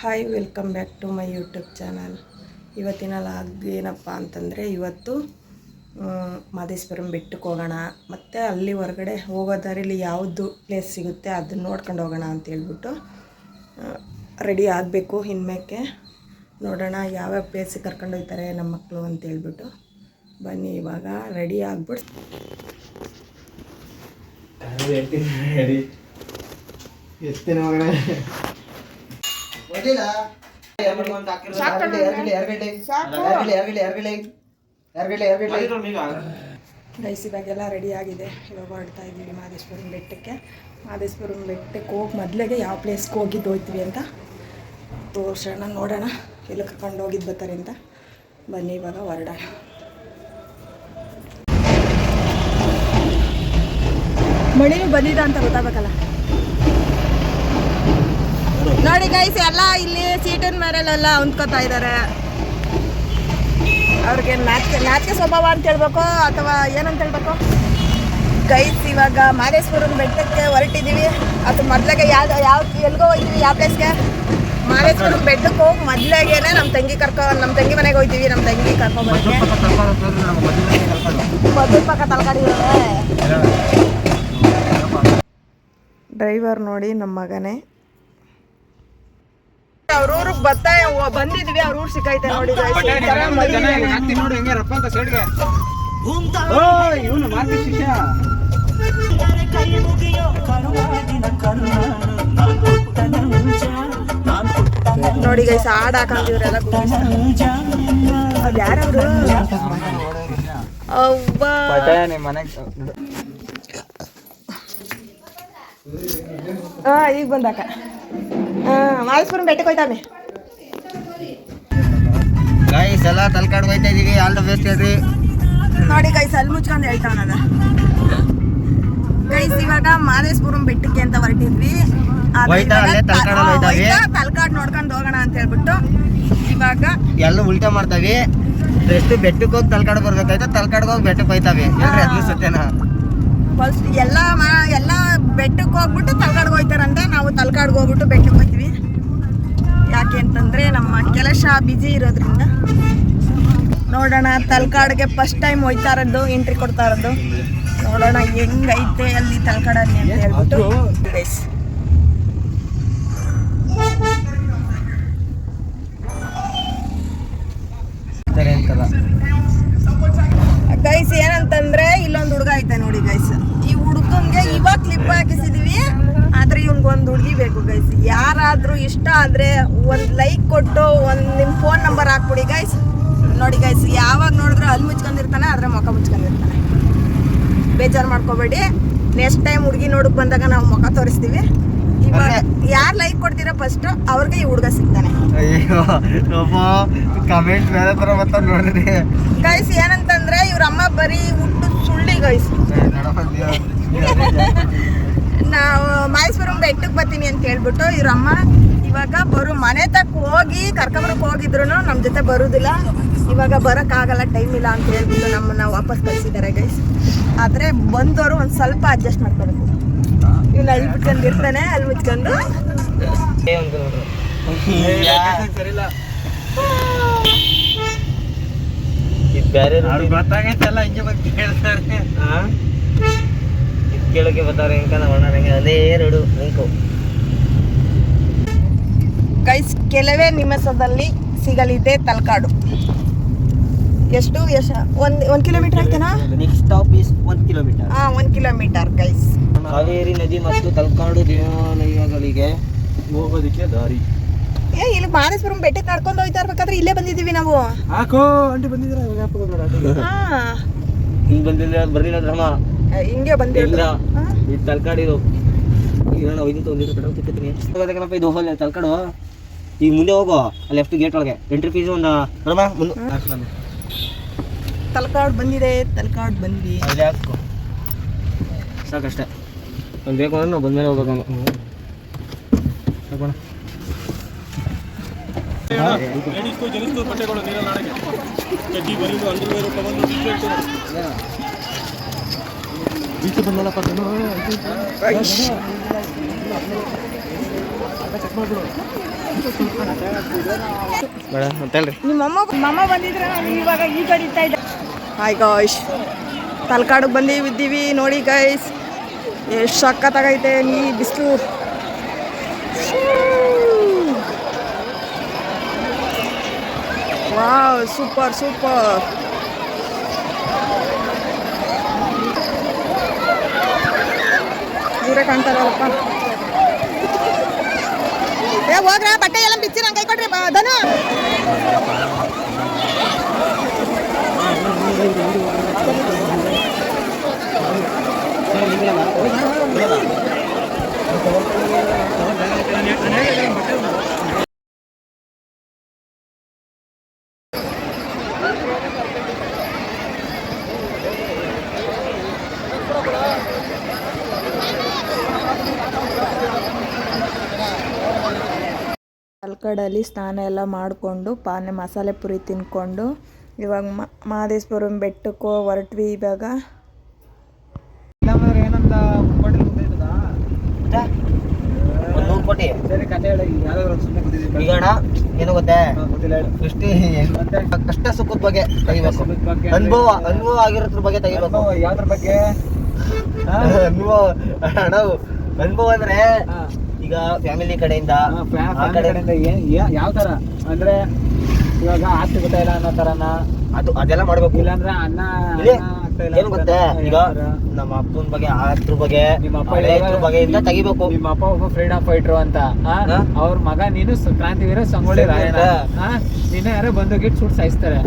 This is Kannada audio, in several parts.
Hi, welcome back to my YouTube channel. ಇವತ್ತಿನ ಲಾಗ್ ಏನಪ್ಪ ಅಂತಂದರೆ, ಇವತ್ತು ಮಾದೇಶ್ವರಂ ಬೆಟ್ಟಕ್ಕೆ ಹೋಗೋಣ, ಮತ್ತು ಅಲ್ಲಿ ಹೊರಗಡೆ ಹೋಗೋ ದಾರಿಲಿ ಯಾವುದು ಪ್ಲೇಸ್ ಸಿಗುತ್ತೆ ಅದನ್ನು ನೋಡ್ಕೊಂಡು ಹೋಗೋಣ ಅಂತೇಳ್ಬಿಟ್ಟು ರೆಡಿ ಆಗಬೇಕು. ಇನ್ಮೇಕೆ ನೋಡೋಣ ಯಾವ್ಯಾವ ಪ್ಲೇಸಿಗೆ ಕರ್ಕೊಂಡು ಹೋಗ್ತಾರೆ ನಮ್ಮ ಮಕ್ಕಳು ಅಂತೇಳ್ಬಿಟ್ಟು. ಬನ್ನಿ ಇವಾಗ ರೆಡಿ ಆಗ್ಬಿಟ್ಟು ಗೈಸ್ ಇವಾಗೆಲ್ಲ ರೆಡಿ ಆಗಿದೆ. ಇವಾಗ ಹೊರಡ್ತಾ ಇದ್ದೀವಿ ಮಾದೇಶ್ವರಂ ಬೆಟ್ಟಕ್ಕೆ. ಮಾದೇಶ್ವರಂ ಬೆಟ್ಟಕ್ಕೆ ಹೋಗಿ ಮೊದಲಿಗೆ ಯಾವ ಪ್ಲೇಸ್ಗೆ ಹೋಗಿದ್ದು ಹೋಗ್ತೀವಿ ಅಂತ ತೋರ್ಸೋಣ, ನೋಡೋಣ ಎಲ್ಲ ಕರ್ಕೊಂಡು ಹೋಗಿದ್ದು ಬರ್ತಾರೆ ಅಂತ. ಬನ್ನಿ ಇವಾಗ ಹೊರಡೋಣ. ಮಳೆನೂ ಬಂದಿದೆ ಅಂತ ಗೊತ್ತಾಗಬೇಕಲ್ಲ. ನೋಡಿ ಗೈಸ್, ಎಲ್ಲ ಇಲ್ಲಿ ಸೀಟಿನ ಮೇಲೆಲ್ಲ ಹೊಂದ್ಕೋತಾ ಇದ್ದಾರೆ. ಅವ್ರಿಗೆ ನಾಚಿಕೆ ಸ್ವಭಾವ ಅಂತ ಹೇಳ್ಬೇಕು ಅಥವಾ ಏನಂತ ಹೇಳ್ಬೇಕು. ಗೈಸ್ ಇವಾಗ ಮಾದೇಶ್ವರಂ ಬೆಟ್ಟಕ್ಕೆ ಹೊರಟಿದ್ದೀವಿ. ಅದು ಮೊದಲಿಗೆ ಎಲ್ಗೋ ಹೋಗ್ತೀವಿ, ಯಾವ ಪ್ಲೇಸ್ಗೆ? ಮಾದೇಶ್ವರಂ ಬೆಟ್ಟಕ್ಕೆ ಹೋಗಿ ಮೊದಲಿಗೆನೆ ನಮ್ಮ ತಂಗಿ ಮನೆಗೆ ಹೋಗ್ತೀವಿ. ನಮ್ಮ ತಂಗಿ ಕರ್ಕೊಂಡ್ಬರೋಕ್ಕೆ ಮೊದಲ ಪಕ್ಕ ತಲಕಾಡಿದ್ದಾರೆ. ಡ್ರೈವರ್ ನೋಡಿ ನಮ್ಮ ಮಗನೇ. ಅವ್ರ ಊರಿಗೆ ಬಂದಿದ್ವಿ, ಅವ್ರ ಊರು ಸಿಕ್ಕೈತೆ ನೋಡಿ. ನೋಡಿ ಗೈಸ್, ಹಾಡು ಹಾಕೊಂಡಿವ್ರೆಲ್ಲ. ಯಾರವ್ರು? ಈಗ ಬಂದಾಕ ಮಾದೇಶ್ವರಂ ಬೆಟ್ಟಕ್ಕೆ ಹೋಯ್ತಾವೆ. ಗೈಸ್ ಎಲ್ಲ ತಲಕಾಡ್ ಹೋಯ್ತಾ ಇದೀವಿ. ಆಲ್ ದ ಬೆಸ್ಟ್ ಹೇಳ್ರಿ. ನೋಡಿ ಗೈಸ್, ಅಲ್ಲಿ ಮುಚ್ಕೊಂಡು ಹೇಳ್ತಾವನದ. ಗೈಸ್ ಇವಾಗ ಮಾದೇಶ್ವರಂ ಬೆಟ್ಟಕ್ಕೆ ಅಂತ ಹೊರಟಿದ್ವಿ. ತಲಕಾಡ್ ನೋಡ್ಕೊಂಡು ಹೋಗೋಣ ಅಂತ ಹೇಳ್ಬಿಟ್ಟು ಇವಾಗ ಎಲ್ಲ ಉಲ್ಟಾ ಮಾಡ್ತಾವಿ. ಎಷ್ಟು ಬೆಟ್ಟಕ್ಕೆ ಹೋಗಿ ತಲಕಾಡ್ ಬರ್ಬೇಕಾಯ್ತು, ತಲಕಾಡ್ಗೆ ಹೋಗಿ ಬೆಟ್ಟಕ್ಕೆ ಹೋಯ್ತಾವೆ. ಅದು ಸತ್ಯನಾ? ಫಸ್ಟ್ ಎಲ್ಲ ಬೆಟ್ಟಕ್ಕೆ ಹೋಗ್ಬಿಟ್ಟು ತಲಕಾಡ್ಗೆ ಹೋಗ್ತಾರಂತೆ. ನಾವು ತಲಕಾಡ್ಗೆ ಹೋಗ್ಬಿಟ್ಟು ಬೆಟ್ಟಕ್ಕೆ ಹೋಗ್ತೀವಿ. ಯಾಕೆ ಅಂತಂದರೆ ನಮ್ಮ ಕೆಲಸ ಬಿಜಿ ಇರೋದ್ರಿಂದ. ನೋಡೋಣ, ತಲಕಾಡ್ಗೆ ಫಸ್ಟ್ ಟೈಮ್ ಹೋಗ್ತಾ ಇರೋದು, ಎಂಟ್ರಿ ಕೊಡ್ತಾ ಇರೋದು. ನೋಡೋಣ ಹೆಂಗೈತೆ ಅಲ್ಲಿ ತಲಕಾಡಲ್ಲಿ ಅಂತ ಹೇಳ್ಬಿಟ್ಟು. ಗೈಸ್ ಏನಂತಂದ್ರೆ, ಇಲ್ಲೊಂದು ಹುಡುಗ ಐತೆ ನೋಡಿ ಗೈಸ್. ಈ ಹುಡುಗಂಗೆ ಇವಾಗ ಕ್ಲಿಪ್ ಹಾಕಿಸಿದೀವಿ, ಆದ್ರೆ ಇವ್ನಿಗೊಂದು ಹುಡುಗಿ ಬೇಕು ಗೈಸ್. ಯಾರಾದ್ರೂ ಇಷ್ಟ ಆದ್ರೆ ಒಂದು ಲೈಕ್ ಕೊಟ್ಟು ನಿಮ್ಮ ಫೋನ್ ನಂಬರ್ ಹಾಕ್ಬಿಡಿ ಗೈಸ್. ನೋಡಿ ಗೈಸ್, ಯಾವಾಗ ನೋಡಿದ್ರೆ ಅಲ್ಲಿ ಮುಚ್ಕೊಂಡಿರ್ತಾನೆ, ಆದ್ರೆ ಮುಖ ಮುಚ್ಕೊಂಡಿರ್ತಾನೆ. ಬೇಜಾರು ಮಾಡ್ಕೋಬೇಡಿ. ನೆಕ್ಸ್ಟ್ ಟೈಮ್ ಹುಡುಗಿ ನೋಡಕ್ ಬಂದಾಗ ನಾವು ಮುಖ ತೋರಿಸ್ತೀವಿ. ಇವಾಗ ಯಾರು ಲೈಕ್ ಕೊಡ್ತೀರಾ ಫಸ್ಟ್ ಅವ್ರಿಗೆ ಈ ಹುಡುಗ ಸಿಗ್ತಾನೆ. ಕಮೆಂಟ್ ಬೇರೆ ತರ ಬರ್ತಾವ ನೋಡ್ರಿ ಗೈಸ್. ಏನಂತಂದ್ರೆ ಇವ್ರ ಅಮ್ಮ ಬರೀ ಹುಟ್ಟು ಸುಳ್ಳಿ ಗೈಸ್. ನಾವು ಮಾದೇಶ್ವರಂ ಬೆಟ್ಟಕ್ಕೆ ಬರ್ತೀನಿ ಅಂತ ಹೇಳ್ಬಿಟ್ಟು ಇವ್ರ ಅಮ್ಮ ಇವಾಗ ಮನೆ ತಕ್ಕ ಹೋಗಿ ಕರ್ಕೊಂಬರಕ್ಕೆ ಹೋಗಿದ್ರು ನಮ್ಮ ಜೊತೆ ಬರುದಿಲ್ಲ. ಇವಾಗ ಬರೋಕ್ಕಾಗಲ್ಲ, ಟೈಮ್ ಇಲ್ಲ ಅಂತ ಹೇಳ್ಬಿಟ್ಟು ನಮ್ಮನ್ನ ವಾಪಸ್ ಕಳಿಸಿದ್ದಾರೆ ಗೈಸ್. ಆದರೆ ಬಂದವರು ಒಂದು ಸ್ವಲ್ಪ ಅಡ್ಜಸ್ಟ್ ಮಾಡ್ಕೋಬೇಕು. ಇವ್ನು ಅಲ್ಲಿ ಮುಚ್ಕೊಂಡು ಇರ್ತಾನೆ, ಅಲ್ಲಿ ಮುಚ್ಕೊಂಡು ಕೇಳೋಕೆ ಬರ್ತಾರೆ. ಅದೇ ಎರಡು ಗೈಸ್, ಕೆಲವೇ ನಿಮಿಷದಲ್ಲಿ ಸಿಗಲಿದೆ ತಲಕಾಡು. ಎಷ್ಟು ಒಂದು ಕಿಲೋಮೀಟರ್ ಆಯ್ತೇನಾ? Next stop is 1 kilometre. 1 kilometre guys. Kaveri ನದಿ ಮತ್ತು ತಲಕಾಡು ದೇವಾಲಯಗಳಿಗೆ ಹೋಗೋದಕ್ಕೆ ದಾರಿ. ಇಲ್ಲಿ ಮಾದೇಶ್ವರಂ ಬೆಟ್ಟಕ್ಕೆ ನಡ್ಕೊಂಡು ಹೋಗ್ತಾ ಇರ್ಬೇಕಾದ್ರೆ ಇಲ್ಲೇ ಬಂದಿದ್ದೀವಿ ನಾವು. ಹಿಂಗೆ ಬಂದಿಲ್ಲ, ಬರ್ಲಿಲ್ಲ ಡ್ರಾಮ ಹಿಂಗೆ ಬಂದಿಲ್ಲ. ಇದು ತಲಕಾಡಿದು. ಈಗ ನಾವು ಇದನ್ನು ತೊಗೊಂಡಿದ್ದು ಇದು ಹೋಗಲ್ಲ ತಲಕಾಡು. ಈಗ ಮುಂದೆ ಹೋಗೋ, ಲೆಫ್ಟ್ ಗೇಟ್ ಒಳಗೆ ಎಂಟ್ರಿ ಫೀಸ್ ಒಂದು ತಲಕಾಡು ಬಂದಿದೆ. ತಲಕಾಡು ಬಂದ್ವಿ, ಸಾಕಷ್ಟೇ. ಒಂದು ಬೇಕು ಅಂದ್ರೆ ನಾವು ಬಂದ್ಮೇಲೆ ಹೋಗ್ಬೇಕು. ಬಟ್ಟೆಗಳು ನೀರಲ್ಲಿ ಆಡಕ್ಕೆ ಚಡ್ಡಿ ಬರೀದು ಅಂಡರ್ವೇರು ಕವರ್ಲು ಟಿ ಶರ್ಟ್ ಬೀಚ್ ಬಂದಲ್ಲಪ್ಪ ನಿಮ್ಮ ಬಂದಿದ್ರೆ ನಾನು ಇವಾಗ ಈ ಕಡೆ ಇರ್ತಾ ಇದ್ದೆ. ಹಾಯ್ ಗಾಯ್ಸ್, ತಲಕಾಡಿಗೆ ಬಂದಿದ್ದೀವಿ ನೋಡಿ ಗೈಸ್, ಎಷ್ಟು ಸಖತ್ತಾಗೈತೆ ನೀ ಬಿಸಿಲು. Wow, super super. ಇವರೇ ಕಾಣ್ತಾರಲ್ಲಪ್ಪ. ಏ ಹೋಗ್ರ, ಬಟ್ಟೆ ಎಲ್ಲ ಬಿಚ್ಚಿ ನಂಗೆ ಕೈ ಕೊಡ್ರಿ ಧನು. ತಲಕಾಡಲ್ಲಿ ಸ್ನಾನ ಎಲ್ಲ ಮಾಡಿಕೊಂಡು ಮಸಾಲೆ ಪುರಿ ತಿನ್ಕೊಂಡು ಇವಾಗ ಮಹದೇಶ್ವರನ ಬೆಟ್ಟಕ್ಕೆ ಹೊರಟ್ವಿ. ಇವಾಗ ಏನಂತ ಕೋಟಿ ಈಗ ಅಣ್ಣ ಏನು ಗೊತ್ತೇ, ಕಷ್ಟ ಸುಖದ ಬಗ್ಗೆ ತೆಗಿಬೇಕು, ಅನುಭವ ಆಗಿರೋದ್ರ ಬಗ್ಗೆ ತೆಗಿಬೇಕು. ಯಾವ್ದ್ರ ಬಗ್ಗೆ ಅಣ್ಣ? ಅನುಭವ ಅಂದ್ರೆ ಈಗ ಫ್ಯಾಮಿಲಿ ಕಡೆಯಿಂದ ಯಾವ ತರ ಅಂದ್ರೆ ಇವಾಗ ಆಸ್ತಿ ಗೊತ್ತಾಯಿಲ್ಲ ಅನ್ನೋ ತರನ ಅದೆಲ್ಲ ಮಾಡ್ಬೇಕು. ಇಲ್ಲಾಂದ್ರೆ ಅನ್ನ ಏನ್ ಗೊತ್ತೇ, ಈಗ ನಮ್ಮ ಅಪ್ಪನ ಬಗ್ಗೆ ಅದ್ರ ಬಗ್ಗೆ ನಿಮ್ಮ ಅಪ್ಪ ಬಗ್ಗೆ ಇಂದ ತೆಗಿಬೇಕು. ನಿಮ್ಮ ಅಪ್ಪ ಒಬ್ಬ ಫ್ರೀಡಮ್ ಫೈಟರ್ ಅಂತ, ಅವ್ರ ಮಗ ನೀನು ಕ್ರಾಂತಿವೀರ ಸಂಗೊಳ್ಳಿ ರಾಯಣ್ಣ, ನೀನು ಯಾರೋ ಬಂದು ಗಿಟ್ ಸುಟ್ಟು ಸಾಯಿಸ್ತಾರೆ.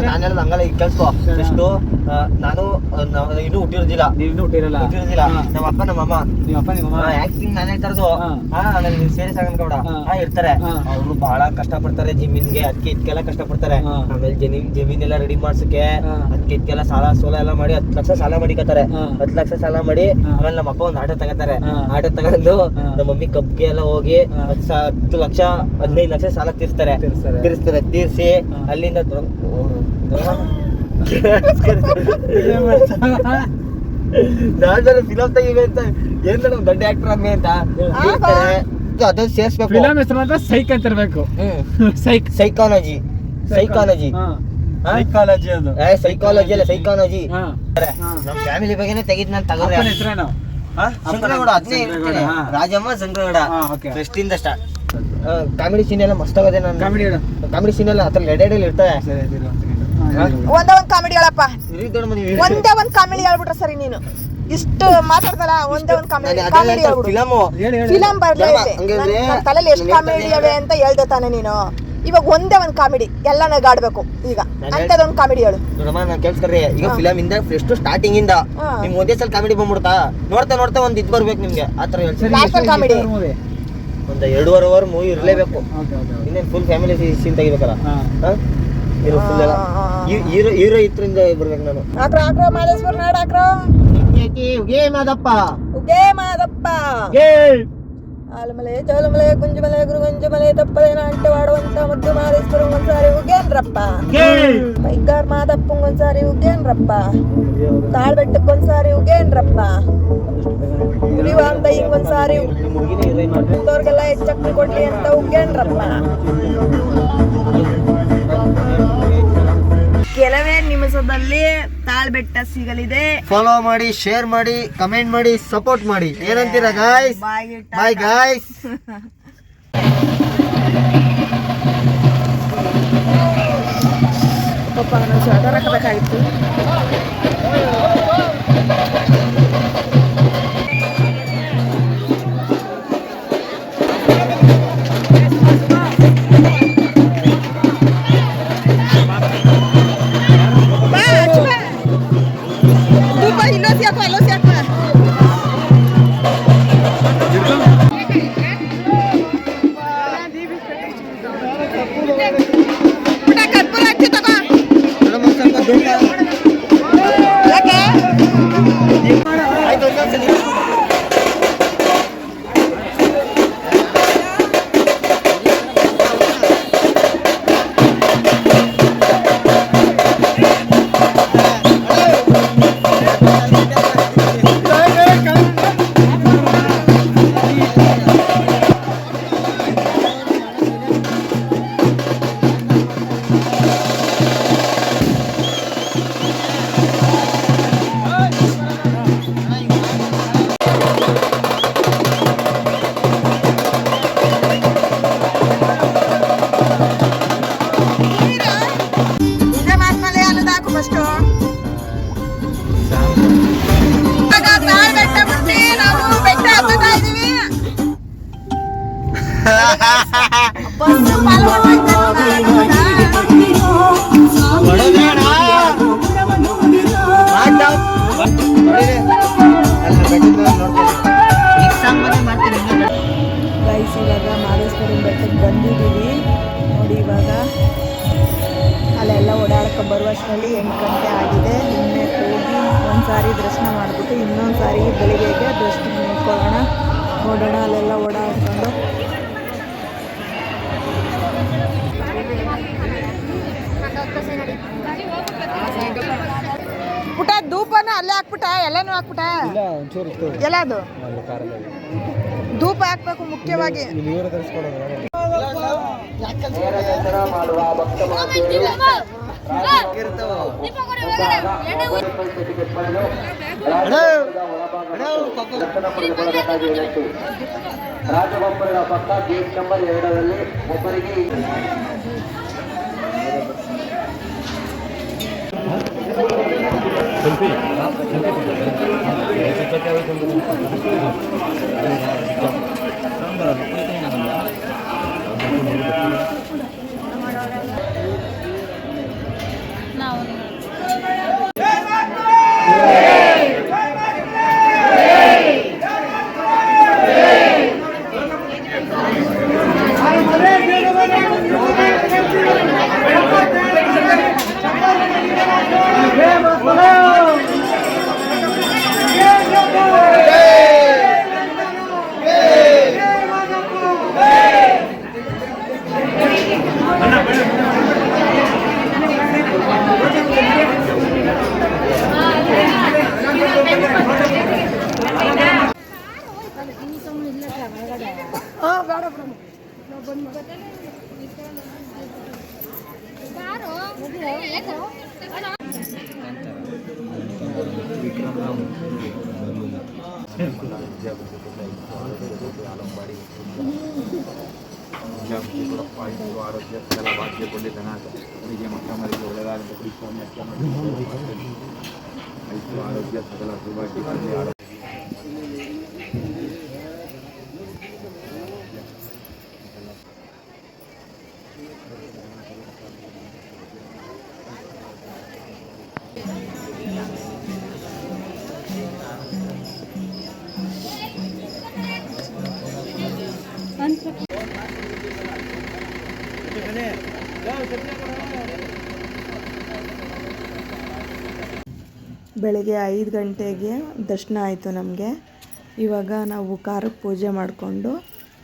ನಾನೆಲ್ಲ ಹಂಗಲ್ಲ. ಈಗ ಕೆಲ್ಸೋ ಎಷ್ಟು ನಾನು ಇನ್ನೂ ಹುಟ್ಟಿರೋದಿಲ್ಲ, ನೀನು ಹುಟ್ಟಿರಲ್ಲ, ನಮ್ಮ ಅಪ್ಪ ನಮ್ಮ ಅಮ್ಮ, ನಿಮ್ಮ ಅಪ್ಪ ನಿಮ್ಮ ಅಮ್ಮ ಆಕ್ಟಿಂಗ್ ನಾನೇ ತರದು ಸೇರಿ ಸಾಗನ್ಕೌಡ ಇರ್ತಾರೆ. ಅವ್ರು ಬಹಳ ಕಷ್ಟ ಪಡ್ತಾರೆ ಜಮೀನ್ಗೆ, ಅದಕ್ಕೆ ಇದಕ್ಕೆಲ್ಲ ಕಷ್ಟ ಪಡ್ತಾರೆ. ಆಮೇಲೆ ಜಮೀನೆಲ್ಲ ರೆಡಿ ಮಾಡ್ಸಕ್ಕೆ ಅದಕ್ಕೆ ಇದಕ್ಕೆಲ್ಲ ಸೋಲ ಎಲ್ಲ ಮಾಡಿ 10 ಲಕ್ಷ ಸಾಲ ಮಾಡಿಕತ್ತಾರೆ. 10 ಲಕ್ಷ ಸಾಲ ಮಾಡಿ ಆಮೇಲೆ ನಮ್ಮ ಅಪ್ಪ ಒಂದು ಆಟೋ ತಗೋತಾರೆ. ಆಟೋ ತಗೊಂಡು ನಮ್ಮ ಮಮ್ಮಿ ಕಬ್ಗೆ ಎಲ್ಲ ಹೋಗಿ 10 ಲಕ್ಷ 15 ಲಕ್ಷ ಸಾಲ ತೀರ್ಸಿ ಅಲ್ಲಿಂದ ಫಿಲಮ್ ತೆಗಿವೆ ಅಂತ ಏನ್ ದೊಡ್ಡ ಆಕ್ಟರ್ ಆಗಿ ಅಂತ ಅದನ್ನ ಸೇರ್ಸ್ಬೇಕು. ಫಿಲಮ್ ಹೆಸರು ಮಾತ್ರ ಸೈಕ್ ಅಂತ ಇರ್ಬೇಕು. ಸೈಕಾಲಜಿ ಅದು ಸೈಕಾಲಜಿ ಅಲ್ಲ, ಸೈಕಾಲಜಿ. ನಮ್ ಫ್ಯಾಮಿಲಿ ಬಗ್ಗೆನೇ ತೆಗಿದ್ ನಾನು ತಗೋದ್ರೆ ಸಂಕ್ರಗೌಡ, ಅದನ್ನೇ ಹೇಳ್ತೀನಿ, ರಾಜಮ್ಮ ಸಂಕ್ರಗೌಡ. ಫಸ್ಟ್ ಇಂದ ಸ್ಟಾರ್ಟ್. ಕಾಮಿಡಿ ಸೀನ್ ಎಲ್ಲ ಮಸ್ತ್ ಆಗೋದೆ. ನಾನು ಕಾಮಿಡಿ ಸೀನ್ ಎಲ್ಲ ಅದ್ರ ಎಡೆಯಲ್ಲಿ ಇರ್ತದೆ. ಒಂದೇ ಒಂದ್ ಕಾಮಿಡಿ ಹೇಳಪ್ಪ, ಒಂದೇ ಒಂದ್ ಕಾಮಿಡಿ ಹೇಳ್ಬಿಟ್ರೆ ಸರಿ. ನೀನು ಇಷ್ಟು ಮಾತಾಡ್ದಲ್ಲ, ಒಂದೇ ಒಂದ್ ಕಾಮಿಡಿ ಫಿಲಮ್ ಬರ್ಲೈತೆ ತಲೆಯಲ್ಲಿ ಎಷ್ಟು ಕಾಮಿಡಿ ಅವೆ ಅಂತ ಹೇಳ್ದೆ ತಾನೆ ನೀನು. ಇವಾಗ ಒಂದೇ ಒಂದ್ ಕಾಮಿಡಿ ಎಲ್ಲ ಆಡ್ಬೇಕು. ಈಗ ಅಂತದೊಂದ್ ಕಾಮಿಡಿ ಹೇಳು ನೋಡಮ್ಮ. ನಾನು ಕೇಳ್ಸ್ಕರ್ರಿ, ಈಗ ಫಿಲಮ್ ಇಂದ ಫಸ್ಟ್ ಸ್ಟಾರ್ಟಿಂಗ್ ಇಂದ ನಿಮ್ಗೆ ಒಂದೇ ಸಲ ಕಾಮಿಡಿ ಬಂದ್ಬಿಡ್ತಾ, ನೋಡ್ತಾ ಒಂದ್ ಇದ್ ಬರ್ಬೇಕು ನಿಮ್ಗೆ. ಆತರ ಹೇಳ್ತೀನಿ. ಕಾಮಿಡಿ ಒಂದು 2.5 ಅವರ್ ಮೂವಿ ಇರ್ಲೇಬೇಕು. ಇನ್ನೇನು ಫುಲ್ ಫ್ಯಾಮಿಲಿ ಸೀನ್ ತೆಗಿಬೇಕಲ್ಲ. ಹೀರೋ ಇದ್ರಿಂದ ಬರ್ಬೇಕು ನಾನು. ಮಹದೇಶ್ವರ ನಾಡ್ ಮಾದಪ್ಪ ಆಲಮಲೆ ಚೋಲಮಲೆ ಗುಂಜಮಲೆ ಗುರುಗುಂಜಮಲೆ ತಪ್ಪದೇನ ಅಂಟವಾಡುವಂತ ಮತ್ತು ಮಹದೇಶ್ವರ ಒಂದ್ಸಾರಿ ಉಗ್ಗೇನ್ರಪ್ಪ, ಬೈಗಾರ್ ಮಾದಪ್ಪಂಗೊಂದ್ಸಾರಿ ಉಗ್ಗೇನ್ರಪ್ಪ, ತಾಳ್ಬೆಟ್ಟಕ್ಕೊಂದ್ಸಾರಿ ಉಗ್ಗೇನ್ರಪ್ಪ, ಅಂತ ಹಿಂಗೊಂದ್ಸಾರಿ ಅವ್ರಿಗೆಲ್ಲ ಹೆಚ್ಚಕ್ಕು ಕೊಡ್ಲಿ ಅಂತ ಉಗ್ಗೇನ್ರಪ್ಪ. ಕೆಲವೇ ನಿಮಿಷದಲ್ಲಿ ತಾಳ್ಬೆಟ್ಟ ಸಿಗಲಿದೆ. ಫಾಲೋ ಮಾಡಿ, ಶೇರ್ ಮಾಡಿ, ಕಮೆಂಟ್ ಮಾಡಿ, ಸಪೋರ್ಟ್ ಮಾಡಿ. ಏನಂತೀರಾ ಗಾಯ್ಸ್? Bye guys. ಪಾಪ ನಾನು ಸ್ವೆಟರ್ ಹಾಕಬೇಕಾಗಿತ್ತು. ಬರುವಷ್ಟರಲ್ಲಿ 8 ಗಂಟೆ ಆಗಿದೆ. ನಿನ್ನೆ ಹೋಗಿ ಒಂದು ಸಾರಿ ದರ್ಶನ ಮಾಡಿಬಿಟ್ಟು ಇನ್ನೊಂದು ಸಾರಿ ಬೆಳಿಗ್ಗೆಗೆ ದರ್ಶನ ನಿಂತ್ಕೊಳ್ಳೋಣ, ನೋಡೋಣ ಅಲ್ಲೆಲ್ಲ ಓಡಾಡ್ಕೊಂಡು. ಪುಟ ಧೂಪನ ಅಲ್ಲೇ ಹಾಕ್ಬಿಟ್ಟ, ಎಲ್ಲನೂ ಹಾಕ್ಬಿಟ್ಟ. ಎಲ್ಲದು ಧೂಪ ಹಾಕ್ಬೇಕು ಮುಖ್ಯವಾಗಿ. ರಾಜಗೊಬ್ಬರ ಪಕ್ಕ ಗೇಟ್ ನಂಬರ್ 2ರಲ್ಲಿ ಒಬ್ಬರಿಗೆ ಆರೋಗ್ಯ ಸಕಲ ಭಾಗ್ಯ ಕೊಂಡಿದ್ದನಾಥ ಅವರಿಗೆ ಮಕ್ಕಳಿಗೆ ಒಳ್ಳೆಯದಾದಂಥ ಕೃಷ್ಣವನ್ನು ಆರೋಗ್ಯ ಸಕಲ ಸೌಭಾಗ್ಯ ಬೆಳಗ್ಗೆ 5 ಗಂಟೆಗೆ ದರ್ಶನ ಆಯಿತು ನಮಗೆ. ಇವಾಗ ನಾವು ಕಾರಕ್ಕೆ ಪೂಜೆ ಮಾಡಿಕೊಂಡು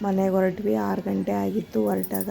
ಮನೆಗೆ ಹೊರಟ್ವಿ. 6 ಗಂಟೆ ಆಗಿತ್ತು ಹೊರಟಾಗ.